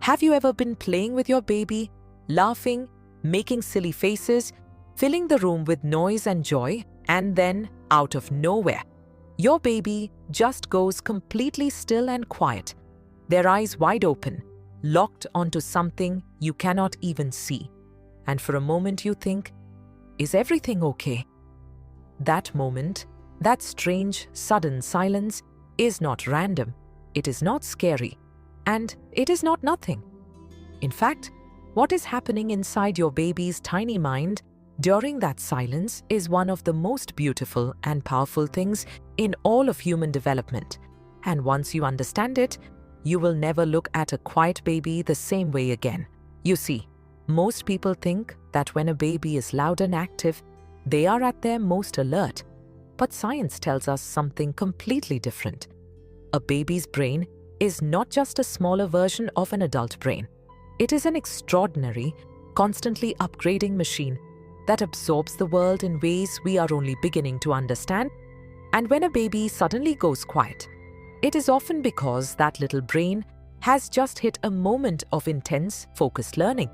Have you ever been playing with your baby, laughing, making silly faces, filling the room with noise and joy, and then, out of nowhere, your baby just goes completely still and quiet, their eyes wide open, locked onto something you cannot even see. And for a moment you think, is everything okay? That moment, that strange, sudden silence is not random, it is not scary, and it is not nothing. In fact, what is happening inside your baby's tiny mind during that silence is one of the most beautiful and powerful things in all of human development. And once you understand it, you will never look at a quiet baby the same way again. You see, most people think that when a baby is loud and active, they are at their most alert. But science tells us something completely different. A baby's brain is not just a smaller version of an adult brain. It is an extraordinary, constantly upgrading machine that absorbs the world in ways we are only beginning to understand. And when a baby suddenly goes quiet, it is often because that little brain has just hit a moment of intense, focused learning.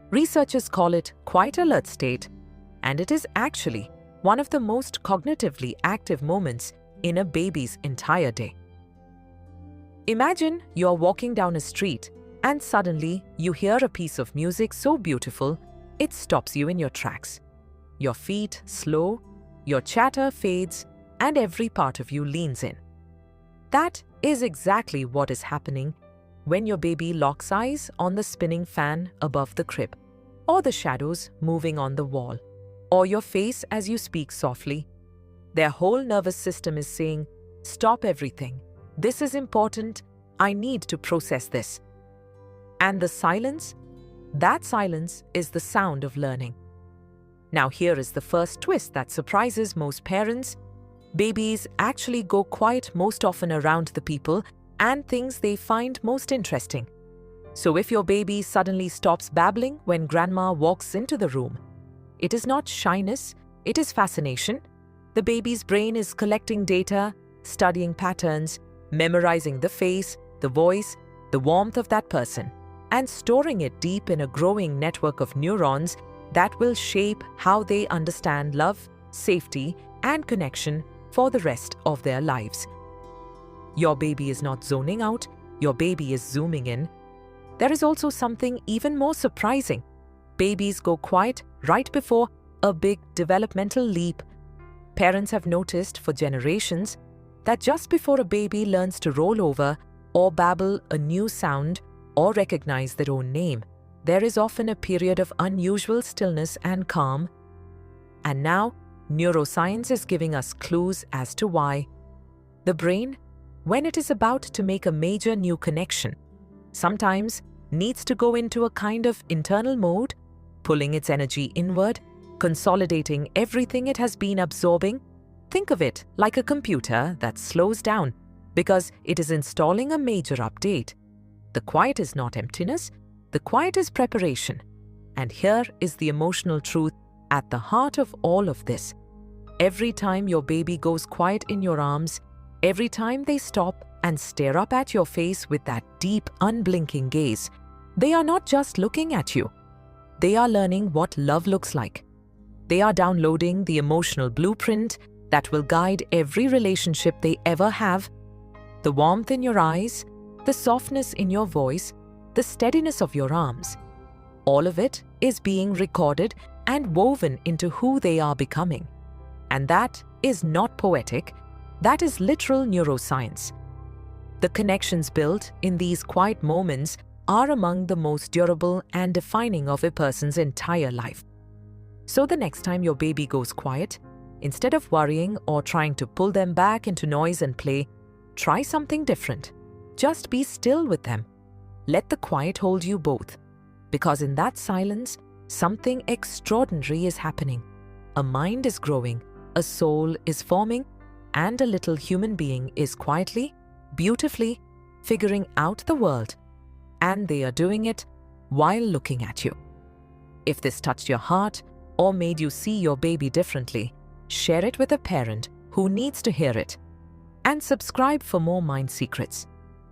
Researchers call it quiet alert state, and it is actually one of the most cognitively active moments in a baby's entire day. Imagine you're walking down a street and suddenly you hear a piece of music so beautiful it stops you in your tracks. Your feet slow, your chatter fades, and every part of you leans in. That is exactly what is happening when your baby locks eyes on the spinning fan above the crib, or the shadows moving on the wall, or your face as you speak softly. Their whole nervous system is saying, "Stop everything. This is important. I need to process this." And the silence, that silence is the sound of learning. Now here is the first twist that surprises most parents. Babies actually go quiet most often around the people and things they find most interesting. So if your baby suddenly stops babbling when grandma walks into the room, it is not shyness, it is fascination. The baby's brain is collecting data, studying patterns, memorizing the face, the voice, the warmth of that person, and storing it deep in a growing network of neurons that will shape how they understand love, safety, and connection for the rest of their lives. Your baby is not zoning out, your baby is zooming in. There is also something even more surprising. Babies go quiet right before a big developmental leap. Parents have noticed for generations that just before a baby learns to roll over or babble a new sound or recognize their own name, there is often a period of unusual stillness and calm. And now, neuroscience is giving us clues as to why. The brain, when it is about to make a major new connection, sometimes needs to go into a kind of internal mode, pulling its energy inward, consolidating everything it has been absorbing. Think of it like a computer that slows down because it is installing a major update. The quiet is not emptiness, the quiet is preparation. And here is the emotional truth at the heart of all of this. Every time your baby goes quiet in your arms, every time they stop and stare up at your face with that deep, unblinking gaze, they are not just looking at you. They are learning what love looks like. They are downloading the emotional blueprint that will guide every relationship they ever have. The warmth in your eyes, the softness in your voice, the steadiness of your arms. All of it is being recorded and woven into who they are becoming. And that is not poetic, that is literal neuroscience. The connections built in these quiet moments are among the most durable and defining of a person's entire life. So the next time your baby goes quiet, instead of worrying or trying to pull them back into noise and play, try something different. Just be still with them. Let the quiet hold you both. Because in that silence, something extraordinary is happening. A mind is growing, a soul is forming, and a little human being is quietly, beautifully figuring out the world. And they are doing it while looking at you. If this touched your heart or made you see your baby differently, share it with a parent who needs to hear it. And subscribe for more mind secrets.